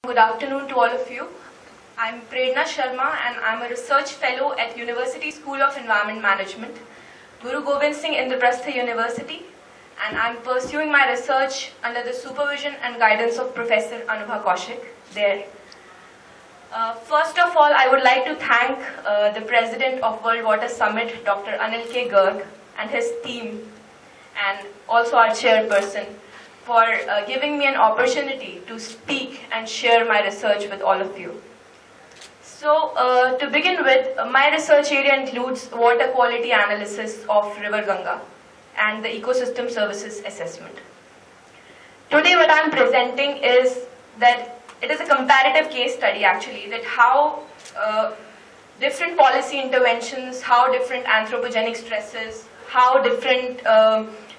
Good afternoon to all of you. I'm Prerna Sharma and I'm a research fellow at University School of Environment Management, Guru Gobind Singh Indraprastha University, and I'm pursuing my research under the supervision and guidance of Professor Anubha Kaushik there. First of all, I would like to thank the President of World Water Summit, Dr. Anil K. Garg, and his team, and also our chairperson, for giving me an opportunity to speak and share my research with all of you. So, to begin with, my research area includes water quality analysis of River Ganga and the ecosystem services assessment. Today what I am presenting is that it is a comparative case study actually, that how different policy interventions, how different anthropogenic stresses, how different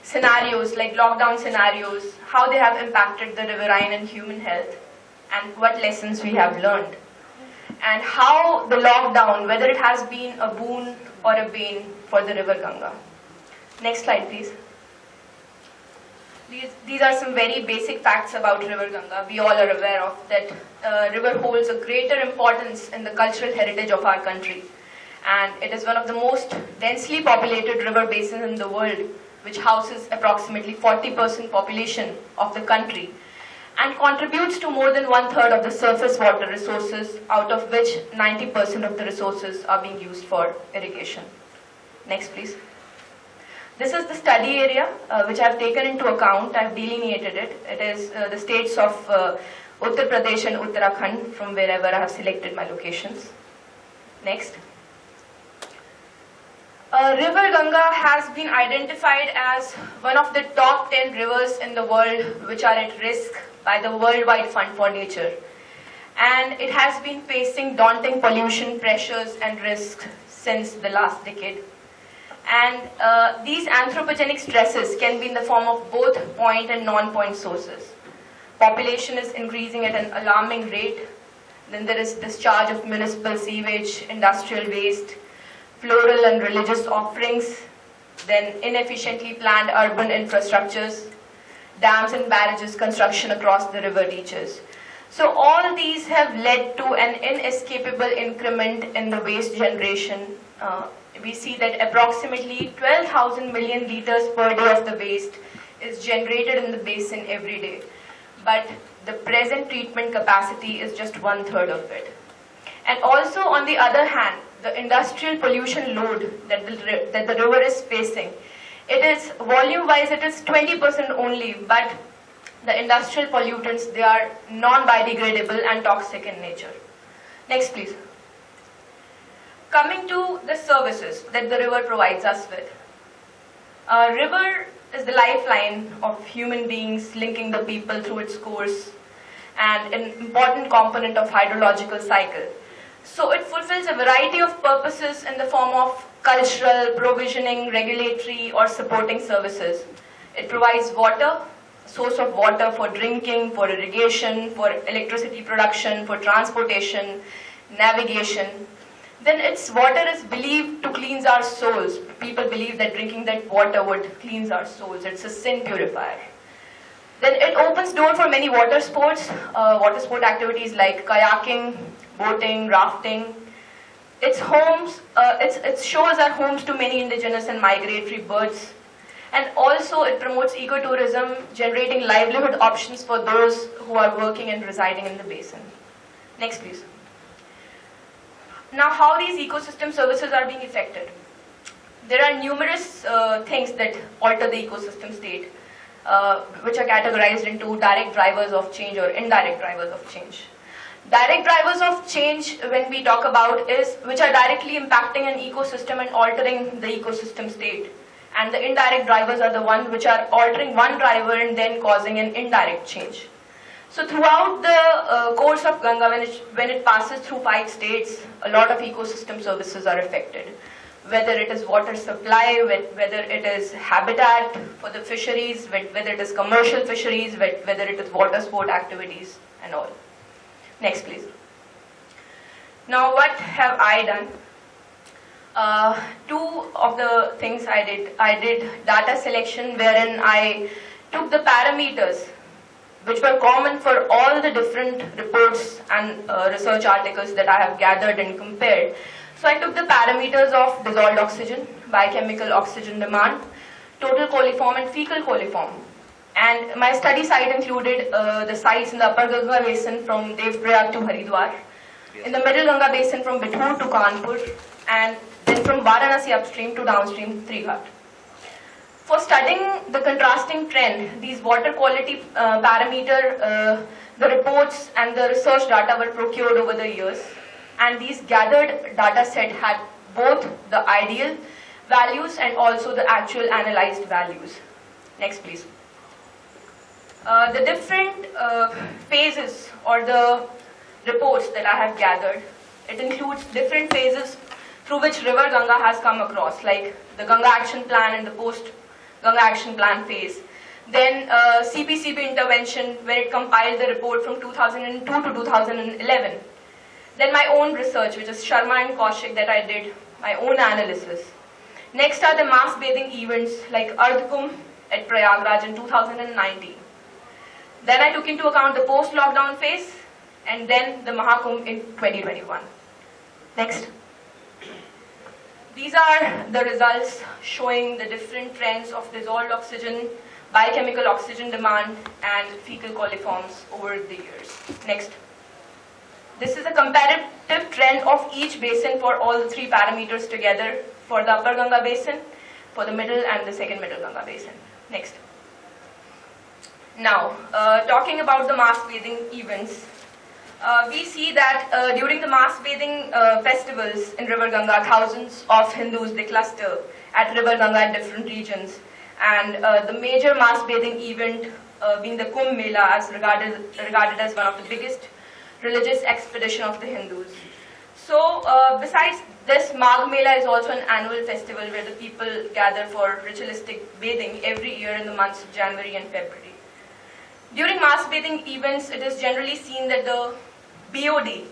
scenarios like lockdown scenarios, how they have impacted the riverine and human health, and what lessons we have learned, and how the lockdown, whether it has been a boon or a bane for the river Ganga. Next slide, please. These are some very basic facts about river Ganga. We all are aware of that river holds a greater importance in the cultural heritage of our country, and it is one of the most densely populated river basins in the world, which houses approximately 40% population of the country and contributes to more than 1/3 of the surface water resources, out of which 90% of the resources are being used for irrigation. Next, please. This is the study area which I have taken into account. I have delineated it. It is the states of Uttar Pradesh and Uttarakhand, from wherever I have selected my locations. Next. River Ganga has been identified as one of the top 10 rivers in the world which are at risk by the Worldwide Fund for Nature. And it has been facing daunting pollution pressures and risks since the last decade. And these anthropogenic stresses can be in the form of both point and non-point sources. Population is increasing at an alarming rate. Then there is discharge of municipal sewage, industrial waste, floral and religious offerings, then inefficiently planned urban infrastructures, dams and barrages construction across the river reaches. So all these have led to an inescapable increment in the waste generation. We see that approximately 12,000 million liters per day of the waste is generated in the basin every day. But the present treatment capacity is just 1/3 of it. And also, on the other hand, the industrial pollution load that the river is facing, it is volume-wise, it is 20% only, but the industrial pollutants, they are non-biodegradable and toxic in nature. Next, please. Coming to the services that the river provides us with. River is the lifeline of human beings, linking the people through its course, and an important component of hydrological cycle. So it fulfills a variety of purposes in the form of cultural, provisioning, regulatory, or supporting services. It provides water, source of water for drinking, for irrigation, for electricity production, for transportation, navigation. Then its water is believed to cleanse our souls. People believe that drinking that water would cleanse our souls. It's a sin purifier. Then it opens door for many water sports activities like kayaking, boating, rafting. Its shores are homes to many indigenous and migratory birds. And also it promotes ecotourism, generating livelihood options for those who are working and residing in the basin. Next, please. Now, how these ecosystem services are being affected. There are numerous things that alter the ecosystem state, which are categorized into direct drivers of change or indirect drivers of change. Direct drivers of change, when we talk about, is which are directly impacting an ecosystem and altering the ecosystem state. And the indirect drivers are the ones which are altering one driver and then causing an indirect change. So throughout the course of Ganga, when it passes through 5 states, a lot of ecosystem services are affected. Whether it is water supply, whether it is habitat for the fisheries, whether it is commercial fisheries, whether it is water sport activities and all. Next, please. Now, what have I done? 2 of the things I did data selection, wherein I took the parameters which were common for all the different reports and research articles that I have gathered and compared. So I took the parameters of dissolved oxygen, biochemical oxygen demand, total coliform and fecal coliform. And my study site included the sites in the Upper Ganga Basin from Devprayag to Haridwar, in the Middle Ganga Basin from Bithur to Kanpur, and then from Varanasi upstream to downstream Trighat. For studying the contrasting trend, these water quality parameter, the reports and the research data were procured over the years, and these gathered data set had both the ideal values and also the actual analyzed values. Next, please. The different phases or the reports that I have gathered, it includes different phases through which River Ganga has come across, like the Ganga Action Plan and the post-Ganga Action Plan phase. Then CPCB intervention, where it compiled the report from 2002 to 2011. Then my own research, which is Sharma and Kaushik, that I did, my own analysis. Next are the mass bathing events like Ardh at Prayagraj in 2019. Then I took into account the post-lockdown phase, and then the Mahakumbh in 2021. Next. These are the results showing the different trends of dissolved oxygen, biochemical oxygen demand, and fecal coliforms over the years. Next. This is a comparative trend of each basin for all the three parameters together, for the Upper Ganga Basin, for the middle and the second Middle Ganga Basin. Next. Now, talking about the mass bathing events, we see that during the mass bathing festivals in River Ganga, thousands of Hindus, they cluster at River Ganga in different regions. And the major mass bathing event being the Kumbh Mela, as regarded as one of the biggest religious expedition of the Hindus. So besides this, Magh Mela is also an annual festival where the people gather for ritualistic bathing every year in the months of January and February. During mass bathing events, it is generally seen that the BOD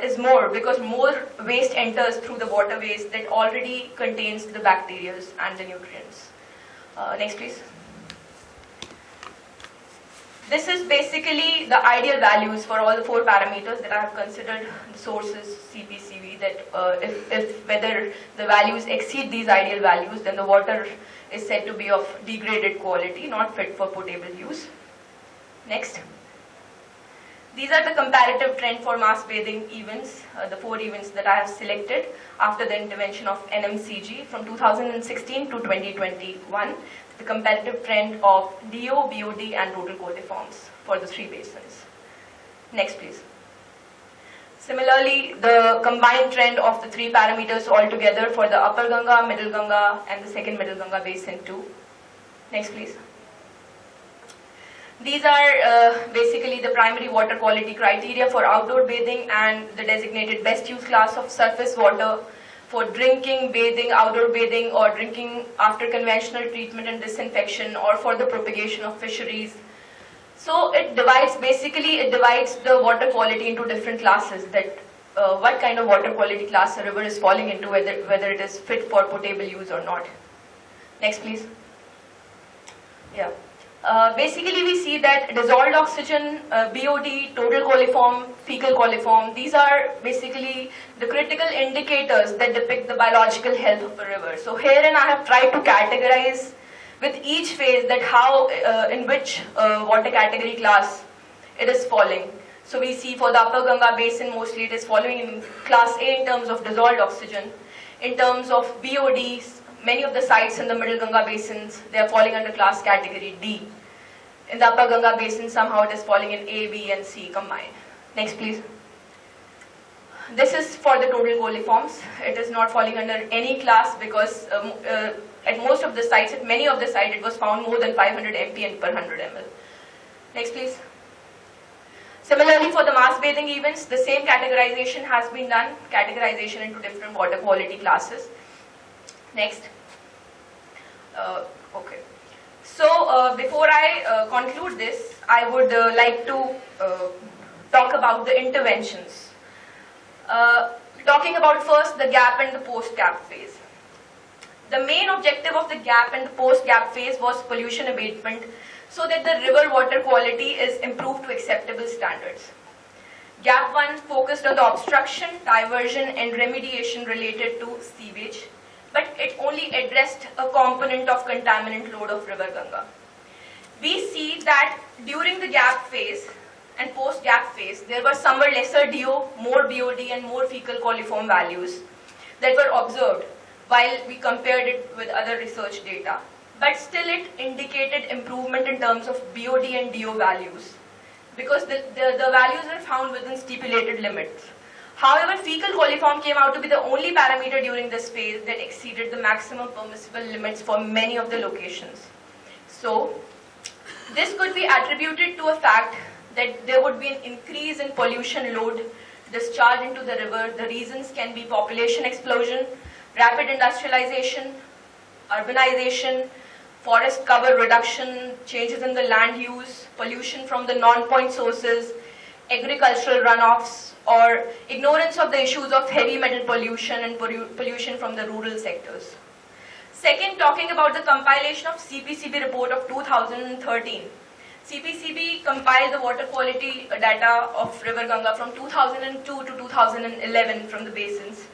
is more, because more waste enters through the waterways that already contains the bacteria and the nutrients. Next, please. This is basically the ideal values for all the four parameters that I have considered, the sources, CPCV, that if whether the values exceed these ideal values, then the water is said to be of degraded quality, not fit for potable use. Next. These are the comparative trend for mass bathing events, the four events that I have selected after the intervention of NMCG from 2016 to 2021. The comparative trend of DO, BOD and total coliforms for the three basins. Next, please. Similarly, the combined trend of the three parameters altogether for the Upper Ganga, Middle Ganga and the second Middle Ganga basin too. Next, please. These are basically the primary water quality criteria for outdoor bathing and the designated best use class of surface water for drinking, bathing, outdoor bathing, or drinking after conventional treatment and disinfection, or for the propagation of fisheries. So it divides the water quality into different classes, that what kind of water quality class a river is falling into, whether it is fit for potable use or not. Next, please. Yeah. Basically, we see that dissolved oxygen, BOD, total coliform, fecal coliform, these are basically the critical indicators that depict the biological health of a river. So herein I have tried to categorize with each phase that how, in which water category class it is falling. So we see for the Upper Ganga Basin, mostly it is falling in class A in terms of dissolved oxygen. In terms of BODs, many of the sites in the Middle Ganga Basins, they are falling under class category D. In the Upper Ganga Basin, somehow it is falling in A, B and C combined. Next, please. This is for the total coliforms. It is not falling under any class because at most of the sites, at many of the sites, it was found more than 500 mpn per 100 ml. Next, please. Similarly, for the mass bathing events, the same categorization has been done, categorization into different water quality classes. Next. Okay. So, before I conclude this, I would like to talk about the interventions. Talking about first the gap and the post-gap phase. The main objective of the gap and the post-gap phase was pollution abatement so that the river water quality is improved to acceptable standards. Gap 1 focused on the obstruction, diversion and remediation related to sewage, but it only addressed a component of contaminant load of river Ganga. We see that during the gap phase and post-gap phase, there were somewhat lesser DO, more BOD and more fecal coliform values that were observed while we compared it with other research data. But still it indicated improvement in terms of BOD and DO values because the values were found within stipulated limits. However, fecal coliform came out to be the only parameter during this phase that exceeded the maximum permissible limits for many of the locations. So, this could be attributed to a fact that there would be an increase in pollution load discharged into the river. The reasons can be population explosion, rapid industrialization, urbanization, forest cover reduction, changes in the land use, pollution from the non-point sources, agricultural runoffs, or ignorance of the issues of heavy metal pollution and pollution from the rural sectors. Second, talking about the compilation of CPCB report of 2013. CPCB compiled the water quality data of River Ganga from 2002 to 2011 from the basins.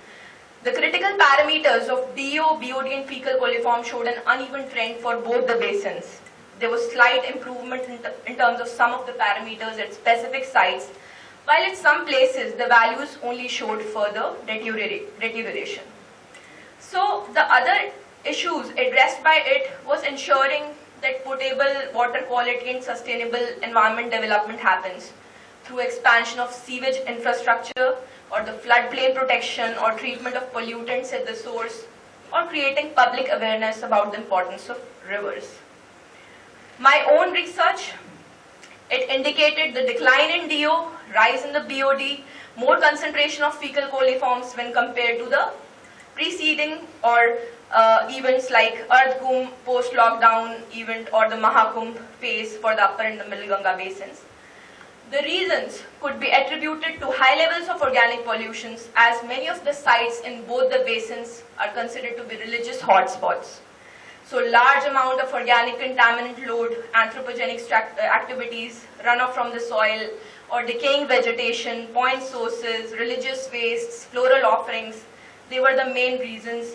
The critical parameters of DO, BOD and fecal coliform showed an uneven trend for both the basins. There was slight improvement in terms of some of the parameters at specific sites, while at some places the values only showed further deterioration. So the other issues addressed by it was ensuring that potable water quality and sustainable environment development happens through expansion of sewage infrastructure or the floodplain protection or treatment of pollutants at the source or creating public awareness about the importance of rivers. My own research, it indicated the decline in DO, rise in the BOD, more concentration of fecal coliforms when compared to the preceding or events like Earth Kumbh, post-lockdown event or the Mahakumbh phase for the upper and the middle Ganga basins. The reasons could be attributed to high levels of organic pollutions as many of the sites in both the basins are considered to be religious hotspots. So large amount of organic contaminant load, anthropogenic activities, runoff from the soil or decaying vegetation, point sources, religious wastes, floral offerings, they were the main reasons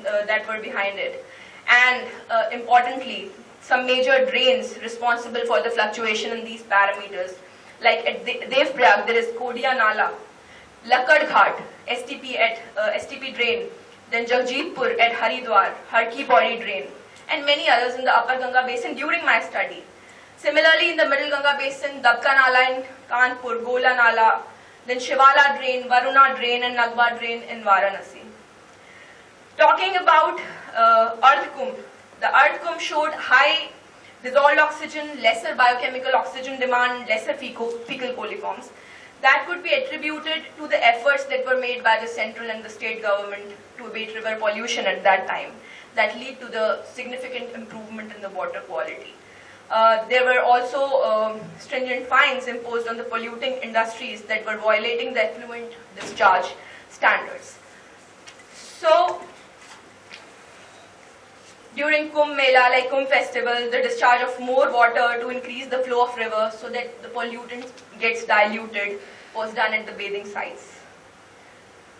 that were behind it. And importantly, some major drains responsible for the fluctuation in these parameters. Like at Devprayag, there is Kodia Nala, Lakad Ghat, STP drain, then Jagjitpur at Haridwar, Harki Body drain, and many others in the upper Ganga basin during my study. Similarly, in the middle Ganga basin, Dabka Nala in Kanpur, Gola Nala, then Shivala drain, Varuna drain, and Nagwa drain in Varanasi. Talking about Earth Kumbh, the Earth Kumbh showed high dissolved oxygen, lesser biochemical oxygen demand, lesser fecal coliforms. That could be attributed to the efforts that were made by the central and the state government to abate river pollution at that time that lead to the significant improvement in the water quality. There were also stringent fines imposed on the polluting industries that were violating the effluent discharge standards. So, during Kumbh Mela, like Kumbh Festival, the discharge of more water to increase the flow of river so that the pollutant gets diluted was done at the bathing sites.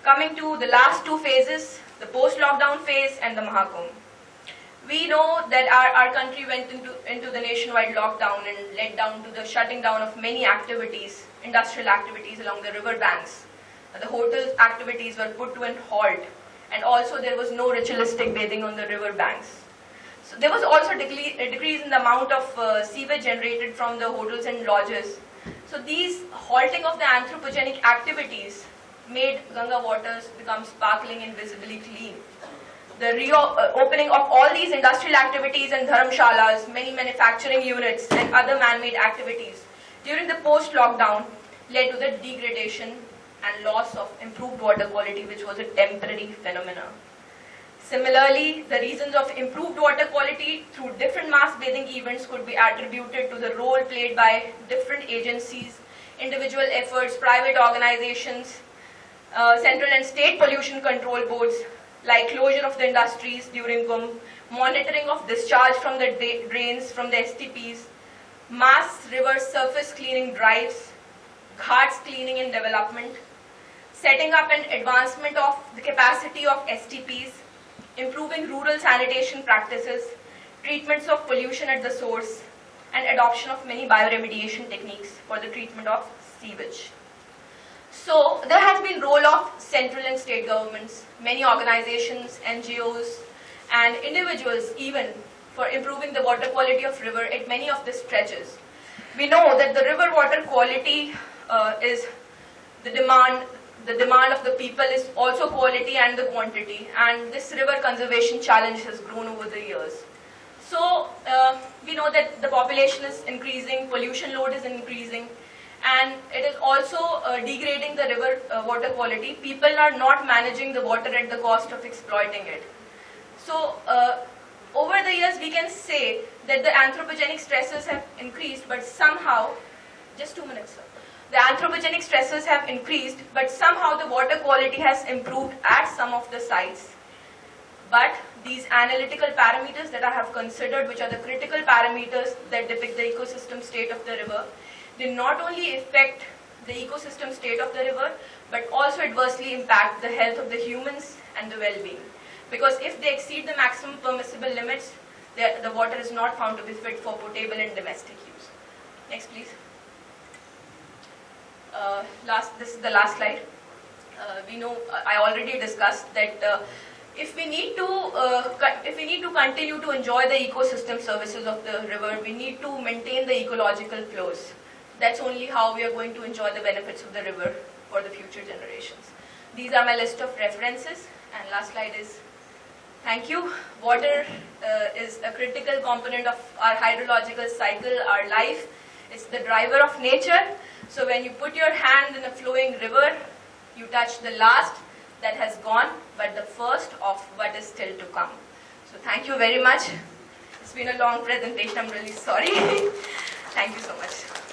Coming to the last two phases, the post-lockdown phase and the Mahakumbh. We know that our country went into the nationwide lockdown and led down to the shutting down of many activities, industrial activities along the river banks. The hotel activities were put to an halt, and also there was no ritualistic bathing on the river banks. So there was also a decrease in the amount of sewage generated from the hotels and lodges. So these halting of the anthropogenic activities made Ganga waters become sparkling and visibly clean. The reopening of all these industrial activities and dharamshalas, many manufacturing units and other man-made activities during the post-lockdown led to the degradation and loss of improved water quality, which was a temporary phenomenon. Similarly, the reasons of improved water quality through different mass bathing events could be attributed to the role played by different agencies, individual efforts, private organizations, central and state pollution control boards, like closure of the industries during Kumbh, monitoring of discharge from the drains from the STPs, mass river surface cleaning drives, ghats cleaning and development, setting up and advancement of the capacity of STPs, improving rural sanitation practices, treatments of pollution at the source, and adoption of many bioremediation techniques for the treatment of sewage. So there has been role of central and state governments, many organizations, NGOs, and individuals even for improving the water quality of river at many of the stretches. We know that the river water quality is the demand of the people is also quality and the quantity, and this river conservation challenge has grown over the years. So we know that the population is increasing, pollution load is increasing, and it is also degrading the river water quality. People are not managing the water at the cost of exploiting it. So over the years we can say that the anthropogenic stresses have increased, but somehow, just 2 minutes sir. The anthropogenic stresses have increased, but somehow the water quality has improved at some of the sites. But these analytical parameters that I have considered, which are the critical parameters that depict the ecosystem state of the river, they not only affect the ecosystem state of the river, but also adversely impact the health of the humans and the well-being. Because if they exceed the maximum permissible limits, the water is not found to be fit for potable and domestic use. Next, please. This is the last slide. We know I already discussed that if we need to continue to enjoy the ecosystem services of the river, we need to maintain the ecological flows. That's only how we are going to enjoy the benefits of the river for the future generations. These are my list of references. And last slide is, thank you. Water is a critical component of our hydrological cycle, our life. It's the driver of nature. So when you put your hand in a flowing river, you touch the last that has gone, but the first of what is still to come. So thank you very much. It's been a long presentation. I'm really sorry. Thank you so much.